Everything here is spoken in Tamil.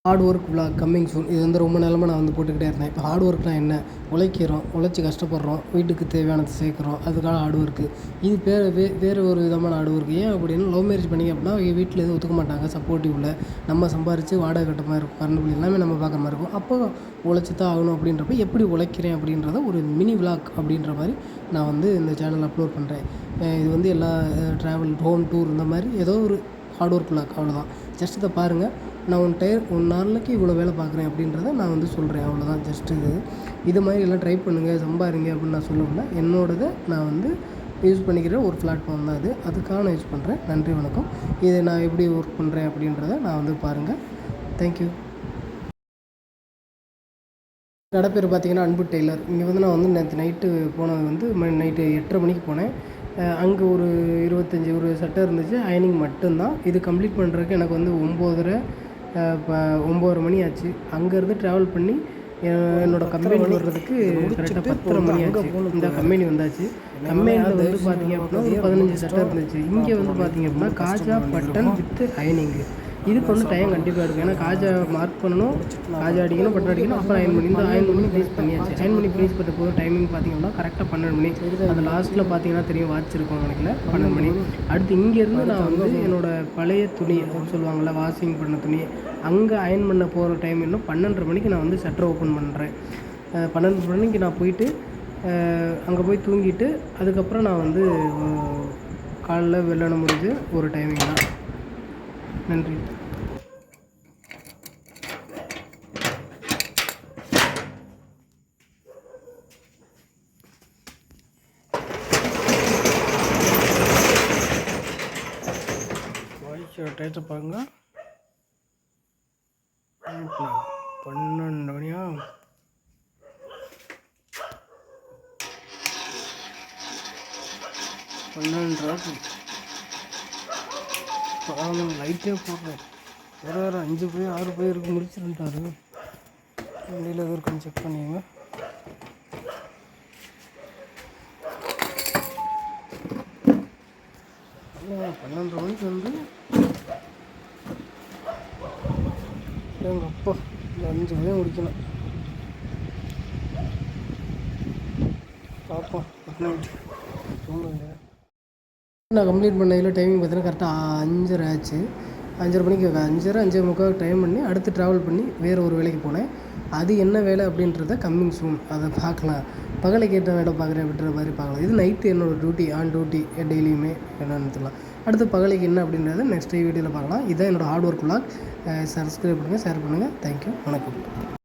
Hard work vlog coming soon. இது வந்து ரொம்ப நாளமாக நான் வந்து போட்டுக்கிட்டே இருந்தேன். இப்போ ஹார்ட் ஒர்க்னா என்ன? உழைக்கிறோம், உழைச்சி கஷ்டப்படுறோம், வீட்டுக்கு தேவையானதை சேர்க்குறோம், அதுக்கான ஹார்ட் ஒர்க்கு. இது வேறு ஒரு விதமான ஹார்ட் ஒர்க். ஏன் அப்படின்னா, லவ் மேரேஜ் பண்ணிங்க அப்படின்னா வீட்டில் எதுவும் ஒத்துக்க மாட்டாங்க. சப்போர்ட்டிவ்ல நம்ம சம்பாரித்து வாடகை கட்டுற மாதிரி இருக்கும், கரண்ட் பில் எல்லாமே நம்ம பார்க்குற மாதிரி இருக்கும். அப்போ உழைச்சி தான் ஆகணும். அப்படின்றப்ப எப்படி உழைக்கிறேன் அப்படின்றத ஒரு மினி விலாக் அப்படின்ற மாதிரி நான் வந்து இந்த சேனலில் அப்லோட் பண்ணுறேன். இது வந்து எல்லா ட்ராவல், ஹோம் டூர் இந்த மாதிரி ஏதோ ஒரு ஹார்ட் ஒர்க் விலாக், அவ்வளோதான். ஜஸ்ட் இதை பாருங்கள். நான் ஒரு நாளைக்கு இவ்வளோ வேலை பார்க்குறேன் அப்படின்றத நான் வந்து சொல்கிறேன், அவ்வளோதான். ஜஸ்ட்டு இது மாதிரி எல்லாம் ட்ரை பண்ணுங்கள், சம்பாதிங்க அப்படின்னு நான் சொல்லல. என்னோடதை நான் வந்து யூஸ் பண்ணிக்கிற ஒரு பிளாட்ஃபார்ம் தான் இது. அதுக்காக நான் யூஸ் பண்ணுறேன். நன்றி, வணக்கம். இதை நான் எப்படி ஒர்க் பண்ணுறேன் அப்படின்றத நான் வந்து பாருங்கள். தேங்க்யூ. கடை பேர் பார்த்தீங்கன்னா அன்பு டெய்லர். இங்கே வந்து நான் வந்து நேற்று நைட்டு போனது வந்து நைட்டு 8:30 மணிக்கு போனேன். அங்கே ஒரு 25 ஒரு சட்டை இருந்துச்சு, அயனிங் மட்டும்தான். இது கம்ப்ளீட் பண்ணுறதுக்கு எனக்கு வந்து 9:30 மணி ஆச்சு. அங்கேருந்து ட்ராவல் பண்ணி என்னோடய கம்பெனி வர்றதுக்கு கரெக்டாக 10:30 மணி ஆச்சு. இந்த கம்பெனி வந்தாச்சு. கம்பெனியில் வந்து பார்த்திங்க அப்படின்னா ஒரு 15 சட்டை இருந்துச்சு. இங்கே வந்து பார்த்திங்க அப்படின்னா காஜா பட்டன் வித் அயனிங்கு. இதுக்கு வந்து டைம் கண்டிப்பாக எடுக்கும். ஏன்னா காஜா மார்க் பண்ணணும், காஜா அடிக்கணும், பட்டன் அடிக்கணும், அப்புறம் அயன் பண்ணி. இந்த அயன் பண்ணி ஃபினிஷ் பண்ணியாச்சு. அயன் பண்ணி ஃபினிஷ் பண்ண போது டைமிங் பார்த்திங்கன்னா கரெக்டாக 12 மணி. அது லாஸ்ட்டில் பார்த்தீங்கன்னா தெரியும், வாட்ச் இருக்கும் நினைக்கல, 12 மணி. அடுத்து இங்கேருந்து நான் வந்து என்னோடய பழைய துணி சொல்லுவாங்கள்ல, வாஷிங் பண்ண துணி, அங்கே அயன் பண்ண போகிற டைம் இன்னும் 12:30 மணிக்கு நான் வந்து ஷட்டர் ஓப்பன் பண்ணுறேன். 12 மணிக்கு நான் போயிட்டு அங்கே போய் தூங்கிட்டு அதுக்கப்புறம் நான் வந்து காலைல வெள்ளன முடிஞ்சு ஒரு டைமிங் தான். நன்றி. டயத்தை பாருங்க. 12 மணியா? லைட்டே போடுறேன். வேறு 5 போய் 6 போய் இருக்கு, முடிச்சிருந்தாரு. வண்டியில் எது இருக்குன்னு செக் பண்ணிங்க. இல்லை, 12 மணிக்கு வந்து எங்கள் அப்பா 5 மணியாக முடிக்கணும். பார்ப்போம். நான் கம்ப்ளீட் பண்ணதில் டைமிங் பார்த்தீங்கன்னா கரெக்டாக 5:30 ஆச்சு. 5:30 மணிக்கு 5:30 டைம் பண்ணி அடுத்து ட்ராவல் பண்ணி வேறு ஒரு வேலைக்கு போனேன். அது என்ன வேலை அப்படின்றத கம்மிங் சூன், அதை பார்க்கலாம். பகலைக்கு ஏற்ற வேலை பார்க்குறேன் அப்படின்ற மாதிரி பார்க்கலாம். இது நைட்டு என்னோடய டியூட்டி, ஆன் டியூட்டி டெய்லியுமே என்னன்னு. அடுத்து பகலைக்கு என்ன அப்படின்றத நெக்ஸ்ட் வீடியோவில் பார்க்கலாம். இதுதான் என்னோடய ஹார்ட் ஒர்க் விலாக். சப்ஸ்கிரைப் பண்ணுங்கள், ஷேர் பண்ணுங்கள். தேங்க்யூ, வணக்கம்.